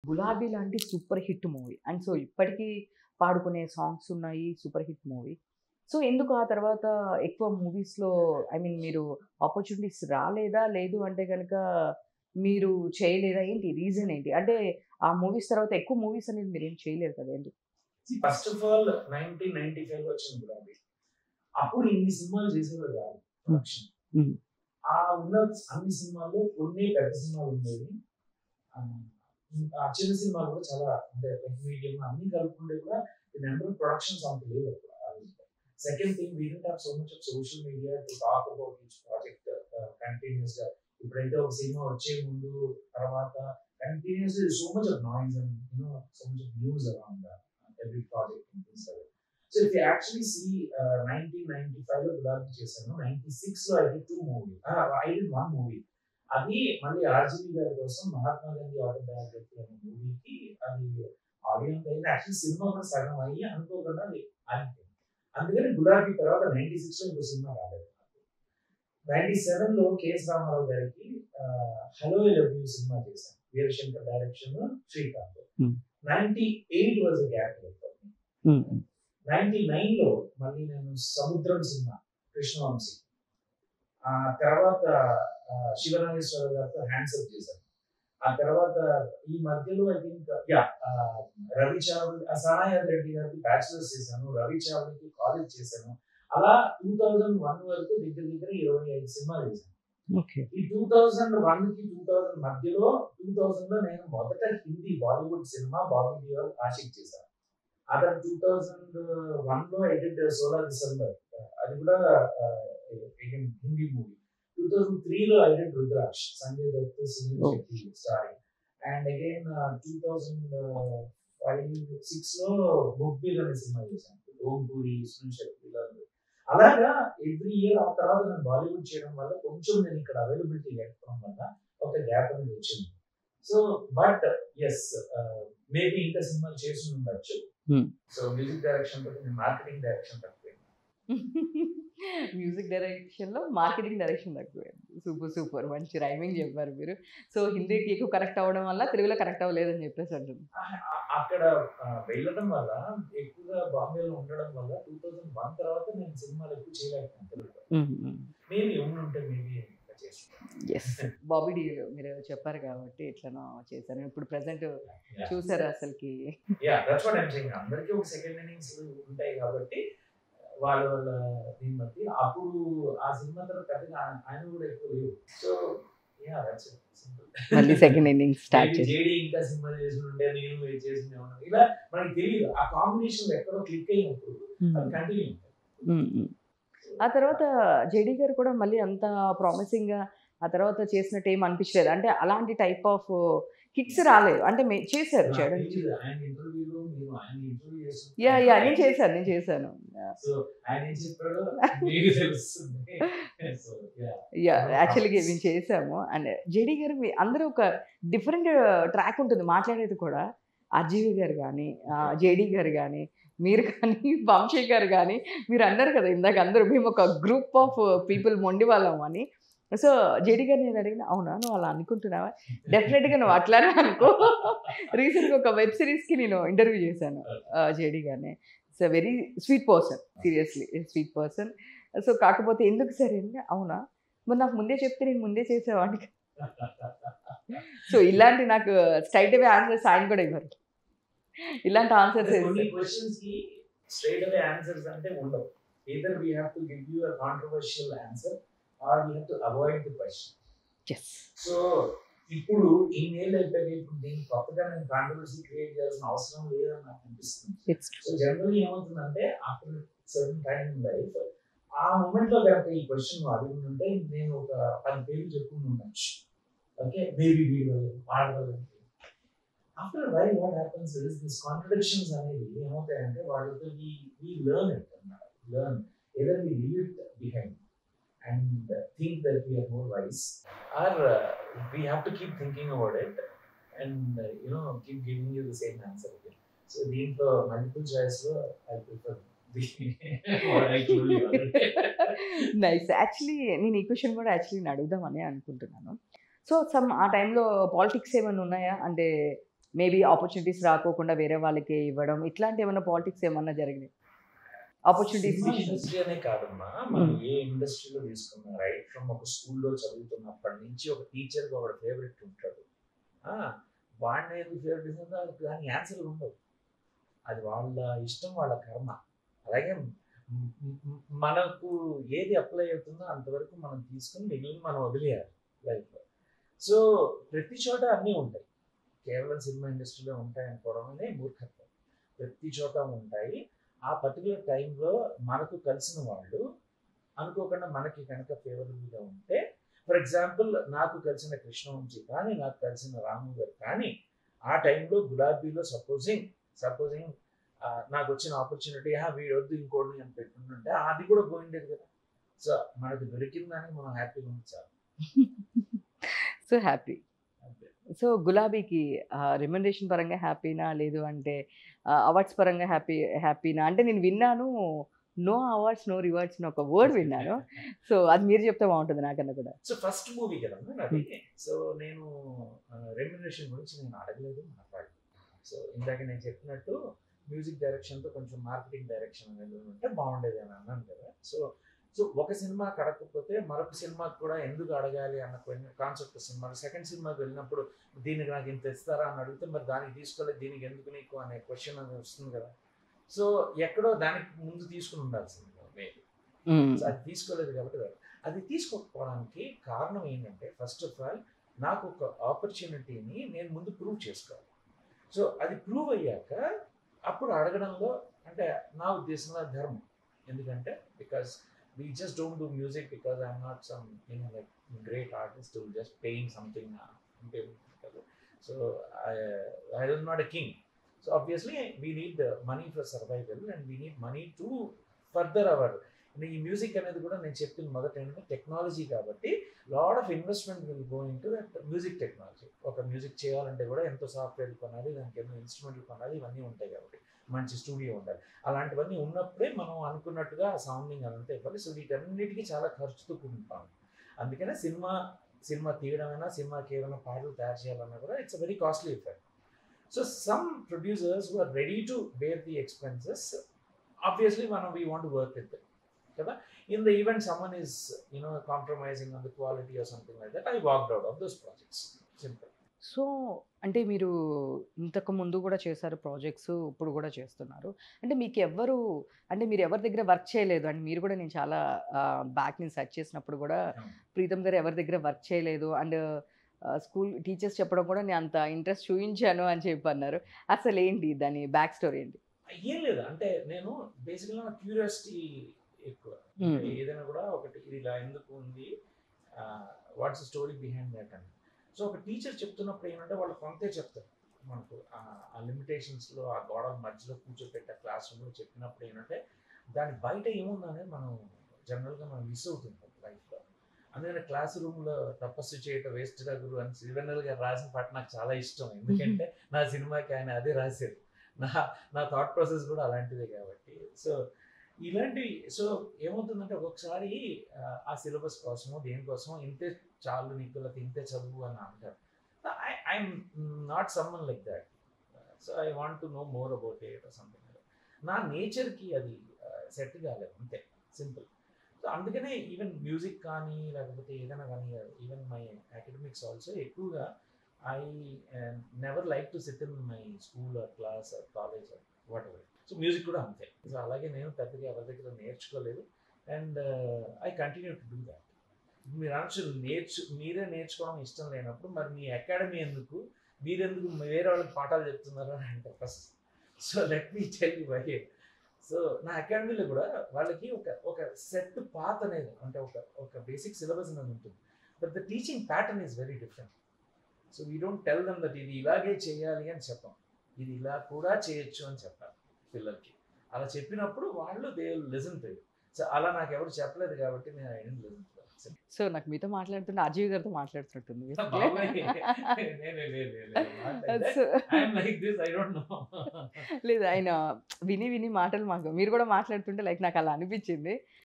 గులాబీ లాంటి super hit movie. And so ఇప్పటికీ పాడుకునే సాంగ్స్ ఉన్నాయి. Super hit movie. సో ఎందుకు ఆ తర్వాత ఎక్కువ మూవీస్‌లో మీరు ఆపర్చునిటీస్ రాలేదా? లేదు అంటే గనక మీరు చేయలేదా? ఏంటి రీజన్ ఏంటి? అంటే ఆ మూవీస్ తర్వాత ఎక్కువ మూవీస్ అనేది మీరేం చేయలేదు కదా! ఎందుకు? ఫస్ట్ ఆఫ్ ఆల్ 1995 వచ్చిన గులాబీ. అప్పుడు ఇన్ని సినిమాలు చేసేవారు కాదు ప్రొడక్షన్. హ్మ్. ఆ ఉన్న అన్ని సినిమాల్లో కొన్ని పెద్ద సినిమాలు ఉండేవి. ఆ చిన్న సినిమాలు కూడా చాలా అంటే మీడియం అన్ని కలుపుకుంటే కూడా ది నెంబర్ ఆఫ్ ప్రొడక్షన్స్ అంత లేవు అప్పుడు. Second thing we didn't have so much of social media to talk about each project continuous గా. ఇప్పుడైతే ఒక సినిమా వచ్చే ముందు తర్వాత continuous so much of noise and so much of news around every project and things like that. So if you actually see 1995 లో గులాబీ చేశాను. 96 లో I did 2 movies. I did 1 movie. అది మళ్ళీ ఆర్జీవి గారి కోసం మహాత్మా గాంధీ ఆటోబయోగ్రఫీ అనే మూవీకి అది ఆడియన్స్ అయింది. యాక్చువల్లీ సినిమా కూడా సగం అయ్యి అనుకోకుండా అది ఆగిపోయింది. అందుకని గులాబీ తర్వాత 96 లో ఇంకో సినిమా రాలేదు. 97 లో కేఎస్ రామారావు గారికి hello I love you cinema చేశాను. Veerashankar direction, Srikanth. 98 was a gap year for me. 99 లో మళ్ళీ నేను సముద్రం సినిమా కృష్ణవంశీ, ఆ తర్వాత శివనాగేశ్వర గారితో హ్యాండ్సప్ చేశాను. ఆ తర్వాత ఈ మధ్యలో ఐ థింక్ రవి చావడి, సానాయాద్ రెడ్డి గారికి బ్యాచిలర్స్ చేశాను. రవి చావడికి కాలేజ్ చేశాను. అలా 2001 వరకు దగ్గర 25 సినిమాలు చేశాను. ఈ 2001 కి 2000 మధ్యలో 2000 లో నేను మొదట హిందీ బాలీవుడ్ సినిమా బాబీ డియోల్ ఆషిక్ చేశాను. అదర్ 2001 లో ఐ డిడ్ 16 డిసెంబర్, అది కూడా హిందీ మూవీ. 2003 లో I did Rudraksh, Sanjay Dutt, Sunil Shetty starring. And again 2005-06 లో ముగ్బీర్ అనే సినిమా చేశాను. ఓం పూరి, సునీల్ శెట్టి. అలాగా ఎవ్రీ ఇయర్. ఆ తర్వాత నేను బాలీవుడ్ చేయడం వల్ల కొంచెం నేను ఇక్కడ అవైలబిలిటీ లేకపోవడం వల్ల ఒక గ్యాప్ అనేది వచ్చింది. సో బట్ ఎస్, మేబీ ఇంకా సినిమాలు చేసి ఉండొచ్చు. సో మ్యూజిక్ డైరెక్షన్ తోటి నేను మార్కెటింగ్ డైరెక్షన్ తక్కువైంది. మ్యూజిక్ డైరెక్షన్ లో మార్కెటింగ్ డైరెక్షన్ తక్కువైంది. సూపర్ సూపర్, మంచి రైమింగ్ చెప్పారు మీరు. సో హిందీకి ఎక్కువ కరెక్ట్ అవ్వడం వల్ల తెలుగులో కరెక్ట్ అవ్వలేదని చెప్పేసి అంటుంది. అక్కడ వెళ్ళడం వల్ల, ఎక్కువగా బాంబేలో ఉండడం వల్ల 2001 తర్వాత నేను సినిమాలు ఎక్కువ చేయలేకపోయాను తెలుగులో. మేబీ ఉంటే మేబీ బాబీ డియోల్ మీరు చెప్పారు కాబట్టి ఇట్లా చేశాను. ఇప్పుడు ప్రెసెంట్ చూసారు అసలుకి. అందరికీ ఒక సెకండ్ ఇన్నింగ్స్ ఉంటాయి కాబట్టి వాళ్ళ దీన్ని బట్టి అప్పుడు ఆ సినిమా తర్వాత పెద్దగా ఆయన కూడా ఎక్కువ లేవు. సో మళ్ళీ సెకండ్ ఇన్నింగ్స్ స్టార్ట్ చేసి జేడీ ఇంకా సినిమా చేసి ఉంటే నేను చేసింది ఇలా మనకి తెలియదు. ఆ కాంబినేషన్ ఎక్కడో క్లిక్ అయినప్పుడు అది కంటిన్యూ. ఆ తర్వాత జేడీ గారు కూడా మళ్ళీ అంత ప్రామిసింగ్ గా ఆ తర్వాత చేసినట్టు ఏం అనిపించలేదు. అంటే అలాంటి టైప్ ఆఫ్ హిట్స్ రాలేదు. అంటే చేశారు చేయడం. నేను చేశాను. యాక్చువల్గా మేము చేసాము. అండ్ జేడీ గారు అందరూ ఒక డిఫరెంట్ ట్రాక్ ఉంటుంది మాట్లాడేది కూడా. ఆర్జీవి గారు కానీ, జేడీ గారు కానీ, మీరు కానీ, వంశీ గారు కానీ, మీరు అన్నారు కదా ఇందాక అందరూ మేము ఒక గ్రూప్ ఆఫ్ పీపుల్ మొండి వాళ్ళం అని. సో జేడీ గారు నేను అడిగిన, అవునా నువ్వు అలా అనుకుంటున్నావా? డెఫినెట్గా నువ్వు అట్లానే అనుకో. రీసెంట్గా ఒక వెబ్ సిరీస్కి నేను ఇంటర్వ్యూ చేశాను జేడీ గారిని. It's a very sweet person, seriously sweet person. So కాకపోతే ఎందుకు సరే అంటే, అవునా మరి నాకు ముందే చెప్తే నేను ముందే చేసేవాడిని. సో ఇలాంటి నాకు స్ట్రైట్ అవే ఆన్సర్స్ ఆయన కూడా ఇవ్వరు. ఇలాంటి ఆన్సర్స్ స్ట్రైట్ అవే ఆన్సర్స్ అంటే ఉండవు. either we have to give you a controversial answer or we have to avoid the question. Yes. So ఇప్పుడు ఈ నేల్ అయిపోయి ఇప్పుడు దీన్ని కొత్తగా నేను కాంట్రవర్సీ క్రియేట్ చేయాల్సిన అవసరం లేదని నాకు అనిపిస్తుంది. సో జనరల్లీ ఏమవుతుందంటే after certain time in life ఆ మూమెంట్ లో కనుక ఈ క్వశ్చన్ అడిగి ఉంటే నేను ఒక 10 పేర్లు చెప్పుకుంటూ ఉండొచ్చు. ఓకే, మేబీ వీళ్ళు వాడగలరు. After a while what happens is these contradictions అనేవి ఏమవుతాయంటే వాళ్ళతో we learn it. Either we leave it behind and think that we are more wise, or we have to keep thinking about it and keep giving you the same answer again. So దీంట్లో multiple choice లో I prefer what I told you. Nice. Actually నేను ఈ question కూడా actually నేను అడుగుదామని అనుకుంటున్నాను. So ఆ టైంలో పాలిటిక్స్ ఏమైనా ఉన్నాయా? అంటే మేబీ ఆపర్చునిటీస్ రాకోకుండా వేరే వాళ్ళకి ఇవ్వడం, ఇట్లాంటి ఏమైనా పాలిటిక్స్ ఏమన్నా జరిగినాయి? ఆపర్చునిటీస్ సినిమా విషయం. ఇండస్ట్రీ అనే కాదమ్మా, మనం ఏ ఇండస్ట్రీలో తీసుకున్నా రైట్ ఫ్రమ్ ఒక స్కూల్లో చదువుతున్నప్పటి నుంచి ఒక టీచర్గా ఒక ఫేవరెట్ ఉంటాడు. ఆ, వాడిని ఎందుకు ఫేవరెట్ చేసిందో దానికి ఆన్సర్ ఉండవు. అది వాళ్ళ ఇష్టం, వాళ్ళ కర్మ. అలాగే మనకు ఏది అప్లై అవుతుందో అంతవరకు మనం తీసుకుని మిగిలిన మనం వదిలేయాలి లైఫ్లో. సో ప్రతి చోట అన్నీ ఉంటాయి, కేవలం సినిమా ఇండస్ట్రీలో ఉంటాయి అనుకోవడం అనేది మూర్ఖత్వం. ప్రతి చోట ఉంటాయి. ఆ పర్టికులర్ టైంలో మనకు కలిసిన వాళ్ళు అనుకోకుండా మనకి కనుక ఫేవరబుల్గా ఉంటే, ఫర్ ఎగ్జాంపుల్ నాకు కలిసిన కృష్ణవంశీ కానీ, నాకు కలిసిన రాము గారు కానీ, ఆ టైంలో గులాబీలో సపోజింగ్ నాకు వచ్చిన ఆపర్చునిటీ వీడు వద్దు ఇంకోటి అని పెట్టుకుంటుంటే అది కూడా పోయిండేది కదా. సో మనకు దొరికిందని మనం హ్యాపీగా ఉంచాలి. So happy. అంతే. సో గులాబీకి రెమ్యునరేషన్ పరంగా హ్యాపీనా? లేదు అంటే అవార్డ్స్ పరంగా హ్యాపీనా? అంటే నేను విన్నాను, నో అవార్డ్స్ నో రివార్డ్స్ అని ఒక వర్డ్ విన్నాను. సో అది మీరు చెప్తే బాగుంటుంది నాకన్నా కూడా. సో ఫస్ట్ మూవీ కదమ్మా నాది. సో నేను రెమ్యునరేషన్ గురించి నేను అడగలేదు, మాట్లాడలేదు. సో ఇందాక నేను చెప్పినట్టు మ్యూజిక్ డైరెక్షన్తో కొంచెం మార్కెటింగ్ డైరెక్షన్ అనేది ఉంటే బాగుండేది అని అన్నాను కదా. సో ఒక సినిమా అడగకపోతే మరొక సినిమాకి కూడా ఎందుకు అడగాలి అన్న కాన్సెప్ట్ సినిమా. సెకండ్ సినిమాకి వెళ్ళినప్పుడు దీనికి నాకు ఇంత ఇస్తారా అని అడిగితే మరి దానికి తీసుకోలేదు, దీనికి ఎందుకు నీకు అనే క్వశ్చన్ అనేది వస్తుంది కదా. సో ఎక్కడో దానికి ముందు తీసుకుని ఉండాల్సింది మేబీ. సో అది తీసుకోలేదు కాబట్టి అది తీసుకోకపోవడానికి కారణం ఏంటంటే, ఫస్ట్ ఆఫ్ ఆల్ నాకు ఒక ఆపర్చునిటీని నేను ముందు ప్రూవ్ చేసుకోవాలి. సో అది ప్రూవ్ అయ్యాక అప్పుడు అడగడంలో అంటే నా ఉద్దేశంలో ధర్మం. ఎందుకంటే because we just don't do music because I'm not some like great artist who just paying something. So I am not a king. So obviously we need the money for survival and we need money to further our ఈ music అనేది కూడా నేను చెప్పింది మొదట ఏంటంటే technology కాబట్టి lot of investment will go in to that music technology. ఒక music చేయాలంటే కూడా ఎంతో సాఫ్ట్వేర్ కొనాలి, దానికి ఎన్నో ఇన్స్ట్రుమెంట్లు కొనాలి, ఇవన్నీ ఉంటాయి కాబట్టి మంచి స్టూడియో ఉండాలి. అలాంటివన్నీ ఉన్నప్పుడే మనం అనుకున్నట్టుగా సౌండింగ్ అదంతా ఇవ్వాలి. సో వీటన్నిటికీ చాలా ఖర్చుతో కూడుకుంటాం. అందుకనే సినిమా తీయడమైనా, సినిమాకి ఏమైనా పాటలు తయారు చేయాలన్నా కూడా it's a very costly effect. So some producers who are ready to bear the expenses, obviously we want to work with them. In the event someone is compromising on the quality or something like that, I walked out of those projects. Simple. So అంటే మీరు ఇంతకు ముందు కూడా చేశారు projects, ఇప్పుడు కూడా చేస్తున్నారు. అంటే మీకు మీరు ఎవరి దగ్గర వర్క్ చేయలేదు అండ్ మీరు కూడా నేను చాలా బ్యాక్ నేను సెర్చ్ చేసినప్పుడు కూడా ప్రీతం గారు ఎవరి దగ్గర వర్క్ చేయలేదు అండ్ స్కూల్ టీచర్స్ చెప్పడం కూడా నేను అంత ఇంట్రెస్ట్ చూపించాను అని చెప్పి అన్నారు. అసలు ఏంటి దాని బ్యాక్ స్టోరీ ఏంటి? ఏం లేదు, అంటే నేను బేసిక్గా నా క్యూరియాసిటీ ఎక్కువ. ఏదైనా కూడా ఒకటి ఇది ఇలా ఎందుకు ఉంది, వాట్స్ స్టోరీ బిహైండ్ దట్ అని. సో ఒక టీచర్ చెప్తున్నప్పుడు ఏంటంటే వాళ్ళు కొంతే చెప్తారు మనకు, ఆ లిమిటేషన్స్లో ఆ గోడల మధ్యలో కూర్చోపెట్టే క్లాస్ రూమ్లో చెప్పినప్పుడు ఏంటంటే దాని బయట ఏముందనేది మనం జనరల్గా మనం మిస్ అవుతుంటాం లైఫ్లో. అందుకని క్లాస్ రూమ్లో తపస్సు చేయటం వేస్ట్ గురు అని శ్రీవెన్నెల గారు రాసిన పాట నాకు చాలా ఇష్టం. ఎందుకంటే నా సినిమాకి ఆయన అదే రాశారు. నా థాట్ ప్రాసెస్ కూడా అలాంటిదే కాబట్టి. సో ఇలాంటివి సో ఏమవుతుందంటే ఒక్కొక్కసారి ఆ సిలబస్ కోసమో దేనికోసమో ఇంతే చాలు నీకు ఇంతే చదువు అని అంటారు. I'm not someone like that. So I want to know more about it or something. నా నేచర్కి అది సెట్ కాలేదు, అంతే, సింపుల్. సో అందుకనే ఈవెన్ మ్యూజిక్ కానీ లేకపోతే ఏదైనా కానీ ఈవెన్ మై అకాడమిక్స్ ఆల్సో ఎక్కువగా I never like to sit in my school or class or college or whatever. So music కూడా అంతే. సో అలాగే నేను పెద్దగా ఎవరి దగ్గర నేర్చుకోలేదు and I continue to do that. మీరు అనొచ్చు మీరే నేర్చుకోవడం ఇష్టం లేనప్పుడు మరి మీ అకాడమీ ఎందుకు, మీరెందుకు వేరే వాళ్ళకి పాఠాలు చెప్తున్నారు అని అంటే first. So let me tell you why. So నా అకాడమీలో కూడా వాళ్ళకి ఒక సెట్ పాత్ అనేది అంటే ఒక బేసిక్ సిలబస్ అనేది ఉంటుంది. But the teaching pattern is very different. So we don't tell them that ఇది ఇలాగే చేయాలి అని చెప్పాం, ఇది ఇలా కూడా చేయొచ్చు అని చెప్పాలి పిల్లలకి. అలా చెప్పినప్పుడు వాళ్ళు they will listen to it. So అలా నాకు ఎవరు చెప్పలేదు కాబట్టి నేను I didn't listen to that. So నాకు మీతో మాట్లాడుతుంటే అజయ్ గారితో మాట్లాడుతుంటుంది. లేదు, ఆయన విని మాటలు మాకు మీరు కూడా మాట్లాడుతుంటే లైక్ నాకు అలా అనిపించింది.